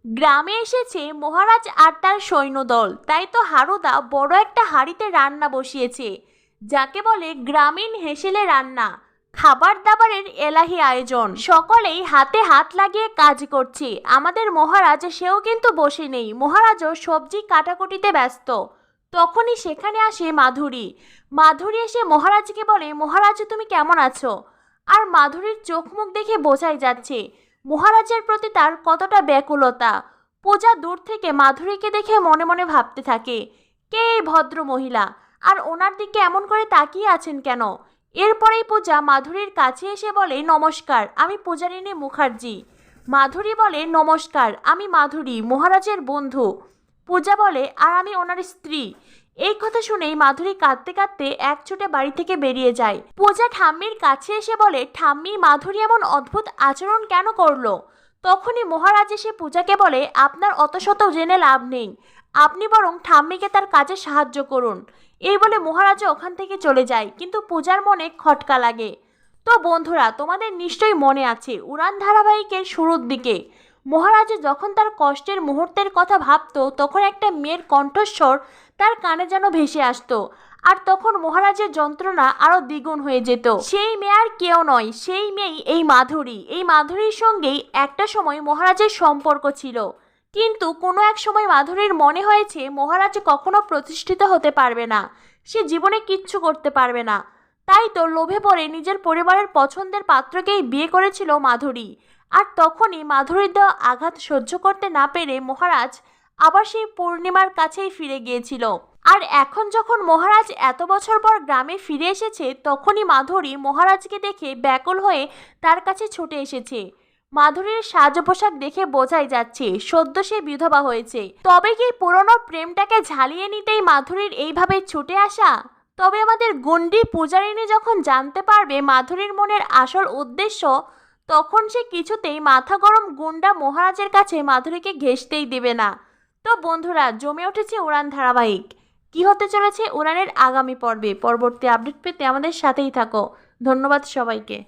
গ্রামে এসেছে মহারাজ আর তার সৈন্যদল, তাই তো হারুদা বড় একটা হাঁড়িতে রান্না বসিয়েছে, যাকে বলে গ্রামীণ হেসেলে রান্না। খাবার দাবারের এলাহি আয়োজন, সকলেই হাতে হাত লাগিয়ে কাজ করছে। আমাদের মহারাজ সেও কিন্তু বসে নেই, মহারাজও সবজি কাটাকুটিতে ব্যস্ত। তখনই সেখানে আসে মাধুরী। মাধুরী এসে মহারাজকে বলে, মহারাজ তুমি কেমন আছো? আর মাধুরীর চোখ মুখ দেখে বোঝাই যাচ্ছে মহারাজের প্রতি তার কতটা ব্যাকুলতা। পূজা দূর থেকে মাধুরীকে দেখে মনে মনে ভাবতে থাকে, কে এই ভদ্র মহিলা, আর ওনার দিকে এমন করে তাকিয়ে আছেন কেন? এরপরেই পূজা মাধুরীর কাছে এসে বলে, নমস্কার, আমি পূজারিনী মুখার্জি। মাধুরী বলে, নমস্কার, আমি মাধুরী, মহারাজের বন্ধু। পূজা বলে, আর আমি ওনার স্ত্রী। এই কথা শুনেই মাধুরী কাঁদতে কাঁদতে এক ছুটে বাড়ি থেকে বেরিয়ে যায়। পূজা ঠাম্মির কাছে এসে বলে, ঠাম্মি, মাধুরী এমন অদ্ভুত আচরণ কেন করলো? তখনই মহারাজ এসে পূজাকে বলে, আপনার অত শত জেনে লাভ নেই, আপনি বরং ঠাম্মিকে তার কাজে সাহায্য করুন। এই বলে মহারাজ ওখান থেকে চলে যায়, কিন্তু পূজার মনে খটকা লাগে। তো বন্ধুরা, তোমাদের নিশ্চয়ই মনে আছে উড়ান ধারাবাহিকের শুরুর দিকে মহারাজ যখন তার কষ্টের মুহূর্তের কথা ভাবতো, তখন একটা মেয়ের কণ্ঠস্বর তার কানে যেন ভেসে আসতো, আর তখন মহারাজের যন্ত্রণা আরো দ্বিগুণ হয়ে যেত। সেই মেয়ে আর কেউ নয়, সেই মেয়েই এই মাধুরী। এই মাধুরীর সঙ্গেই একটা সময় মহারাজের সম্পর্ক ছিল, কিন্তু কোনো এক সময় মাধুরীর মনে হয়েছে মহারাজ কখনো প্রতিষ্ঠিত হতে পারবে না, সে জীবনে কিচ্ছু করতে পারবে না। তাই তো লোভে পড়ে নিজের পরিবারের পছন্দের পাত্রকেই বিয়ে করেছিল মাধুরী। আর তখনই মাধুরীর দেওয়া আঘাত সহ্য করতে না পেরে মহারাজ আবার সেই পূর্ণিমার কাছেই ফিরে গিয়েছিল। আর এখন যখন মহারাজ এত বছর পর গ্রামে ফিরে এসেছে, তখনই মাধুরী মহারাজকে দেখে ব্যাকুল হয়ে তার কাছে ছুটে এসেছে। মাধুরীর সাজ পোশাক দেখে বোঝাই যাচ্ছে সদ্য সে বিধবা হয়েছে। তবে কি পুরনো প্রেমটাকে ঝালিয়ে নিতেই মাধুরীর এইভাবে ছুটে আসা? তবে আমাদের গুন্ডি পূজারিনী যখন জানতে পারবে মাধুরীর মনের আসল উদ্দেশ্য, তখন সে কিছুতেই মাথা গরম গুন্ডা মহারাজের কাছে মাধুরীকে ঘেঁষতেই দেবে না। তো বন্ধুরা, জমে উঠেছে উড়ান ধারাবাহিক। কি হতে চলেছে উড়ানের আগামী পর্বে? পরবর্তী আপডেট পেতে আমাদের সাথেই থাকো। ধন্যবাদ সবাইকে।